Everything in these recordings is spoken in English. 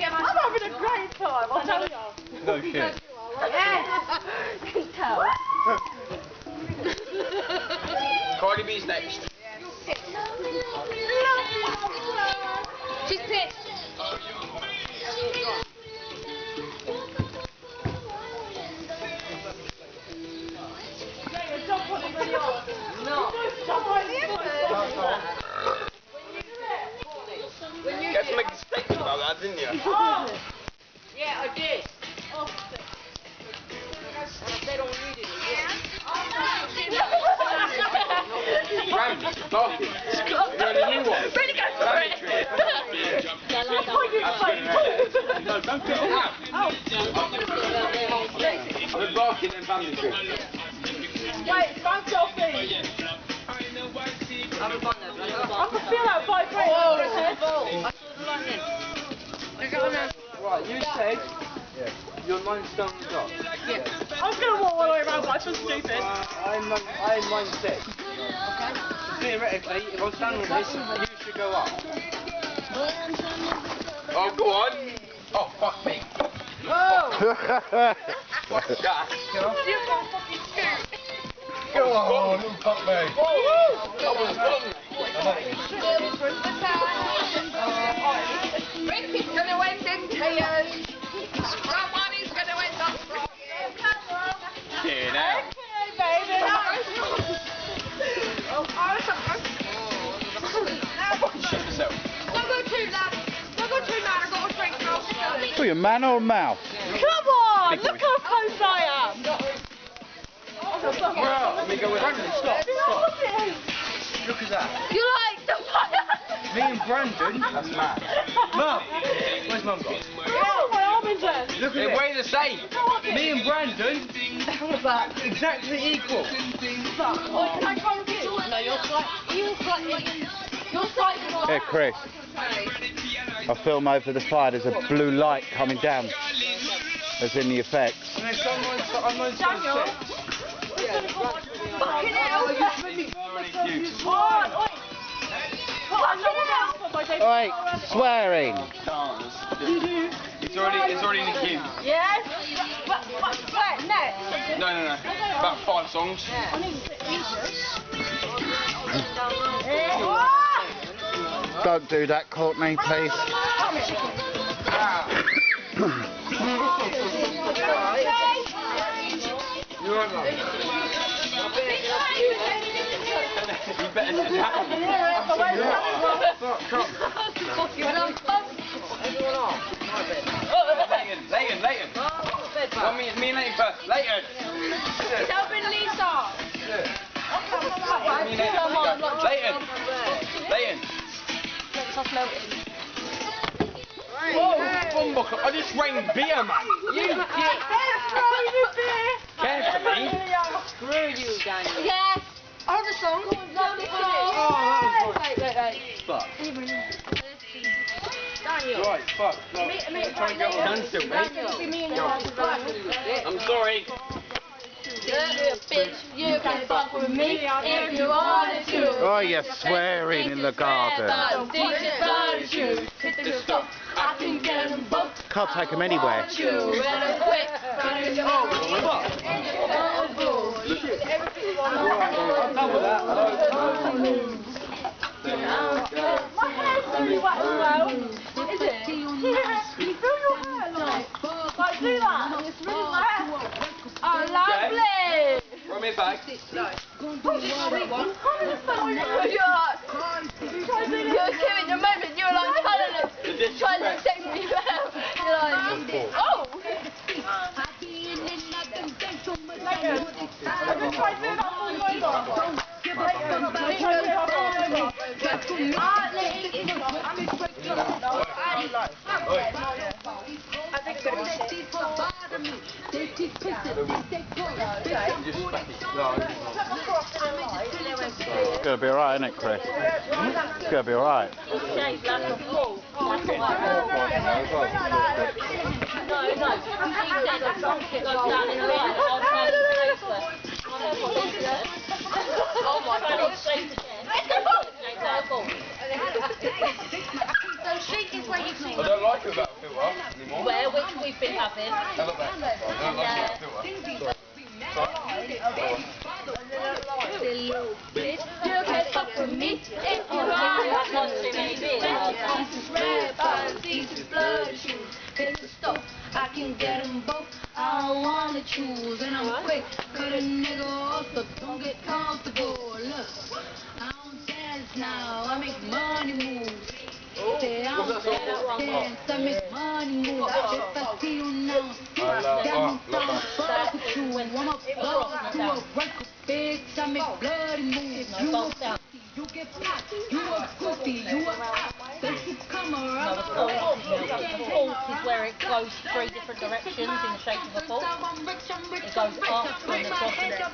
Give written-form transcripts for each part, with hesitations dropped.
I'm having a great time, I'll tell you. No shit. Yes. Can tell. Cardi B's next. She's pissed. You had to make a statement about that, didn't you? Yeah, I did. They don't read it. Randy, Barking. You're on a new one. Really go for it. No, don't get it out. We're Barking and Family Tree. Wait, bounce your feet. I can feel that vibration. Right, you said your 9 stone clock. Yeah. I was going to walk all the way around, but I feel stupid. I'm 9'6". Okay. Theoretically, if I stand on this, you should go up. Oh, go on. Oh, fuck me. Whoa! Fuck that. You can't fucking scoot. Go on, you fuck me. Ricky's gonna end in tears. Somebody's gonna end up from Yeah, now. Okay, baby. Shut yourself. Don't go too loud. Don't go too loud. I've got a drink now. So you man or mouth? Come on! Look how close I am. Well, let me go with Brandon. Stop. Look at that. You like the fire? Me and Brandon. That's mad. Mum. Where's Mum gone? Oh, my arm is there. Look at it. They weigh the same. Me and Brandon. Exactly equal. Oh, can I come with you? No, you're slightly. Here, Chris. I film over the fire. There's a blue light coming down. As in the effects. And there's someone I'm not Daniel. Fucking hell. Oi, swearing. It's already in the queue. Yes? But next. No. About 5 songs. Don't do that, Courtney, please. You're right, Mum. You better sit down. Leighton. Well, me and Leighton first. Leighton. Helping Lisa. Leighton. Whoa, Bumbuckle. I just rained beer, man. You get carefully. Screw you, Daniel. Yes. I heard the song. Fuck. Daniel. Right, fuck. No, I'm trying to get on. Stand still, mate. I'm sorry. Bitch, you can fuck with me if you wanted to. Oh, you're swearing in the garden. Can't take them anywhere. My hair's really wet as well. Is it? Can you feel your hair like do that? It's really wet. Oh, lovely. Run me back. No. You're giving the moment. You're like trying to sex me well. You're like, oh. It's gonna be alright, isn't it, Chris? It's gonna be alright. Oh my Where, which we've been having. You can fuck with me if you want. These blood shoes in the store. I can get them both. I don't wanna choose, and I'm quick. Cut a nigga off, so don't get comfortable. Look, I don't dance now. I make money moves. Say I don't dance, I make money moves. If I see you now, that means I'm fuck with you. I'm a boss, you a record bitch. I make bloody moves. You a pussy, you get popped. You a goofy, you a op. Don't you come around. The fault is where it goes 3 different directions in the shape of a fault. It goes up and across and down.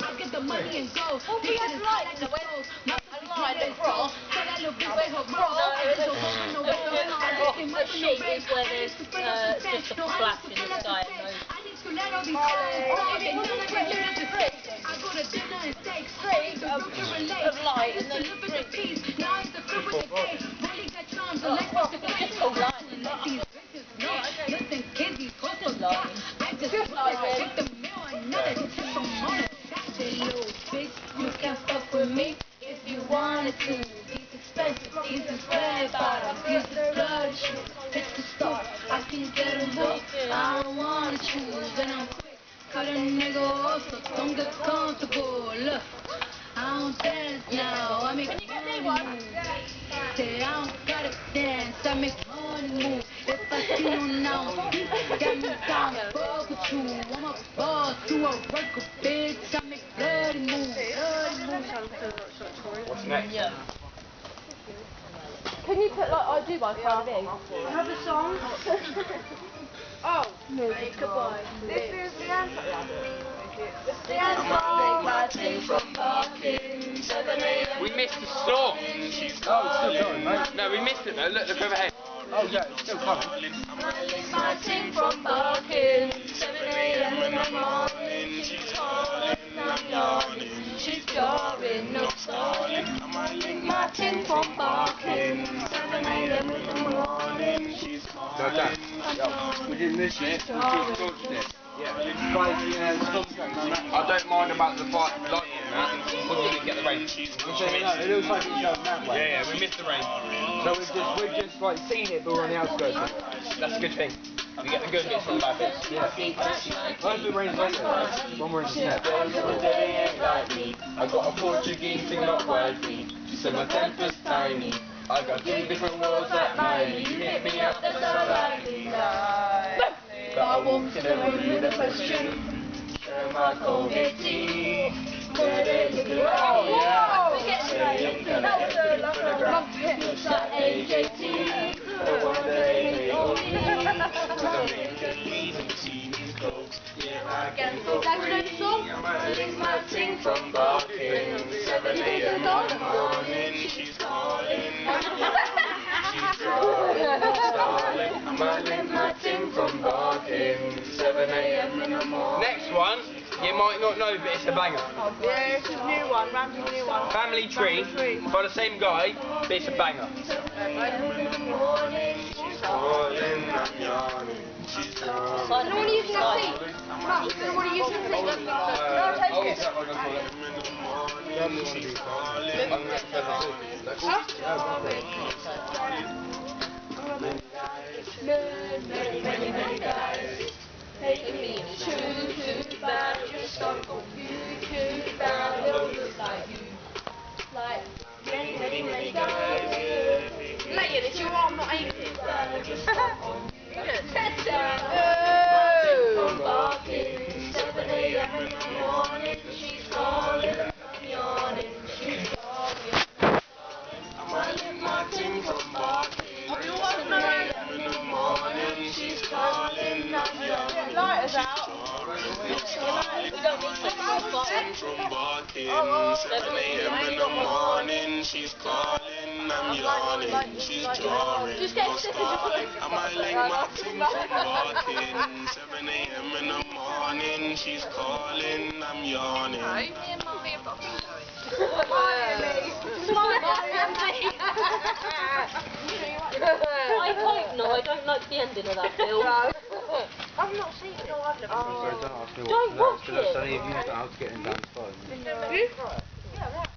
I'll get the money and go. He has lights that went a line across. The sheet is where there's just a flash in the sky and those. Of light and then three. Oh, light. Listen, kids, these hustles got. I just take the mail, another tip from mother. That's a little bitch. You can fuck with me if you wanted to. These expensive, these is red bottoms, these is blood shoes. It's the start. I can get them both. I don't wanna choose, and I'm quick. Cut a nigga off, so don't get comfortable. Look, I don't dance now. I make money moves. Say I don't gotta dance. I make money moves. If I see you now, that means I'm fuck with you. I'm a boss, you a record bitch. I make bloody moves. What's next? Yeah. Can you put like I Do by Cardi B? Another song? Oh, no, goodbye. This is Leanne. We missed the song. Oh, it's still going, mate. No, we missed it though. Look overhead. Oh yeah, it's still coming. My ting from barking, 7 a.m. in the morning, she's calling, I'm yawning, she's jarring, no stalling. My ting from barking, 7 a.m. in the morning, she's calling, No, Dan. We didn't miss it. We just launched it. Yeah. I don't mind about the light and that. We're going to get the rain. It looks like it's going that way. Yeah, we missed the rain. So we've just like seen it, but we're on the outskirts of it. That's a good thing. We get the good bits and the bad bits. Yeah. Most of the rain's later, when we're in the snap. I got a Portuguese thing not worthy, so my temper's tiny. I got 2 different worlds that night. You hit me up, that's not likely. But I walked in the room with a question. Share my Colgate tea. Where they look around. Oh yeah. Say I'm gonna get ready for the ground. Looks like AJT. But one day they only to make a lead see me close. Yeah, I can go free. I might link my ting from barking. 7 a.m. in the morning. She's calling. She's calling. I might link my ting from barking. 7 a.m. in the morning. Next one, you might not know, but it's a banger. Yeah, it's a new one, random new one. Family Tree, by the same guy, but it's a banger. She's calling, I'm yawning. She's calling. What are you using that seat? Matt, what are you using that seat? No, take it. She's calling. I'm going Many guys making me too bad. Just on YouTube bound, they'll look like you. Like many guys. Mate, it's your arm, not aiming. From barking, 7 a.m. in the morning, she's calling, I'm yawning, she's calling. I'm my ting from barking, 7 a.m. in the morning, she's calling, I'm yawning. Lighters out. We don't need to From barking, 7 a.m. in the morning, she's calling, I'm yawning, she's jarring. Just get stickers and put it. I might link my ting from barking, 7 a.m. in the morning, she's calling, I'm yawning. Smile at me. I don't like the ending of that film. I've not seen it. No, I've never seen it. Don't watch it. If you don't know how to get in Dan's phone. Yeah,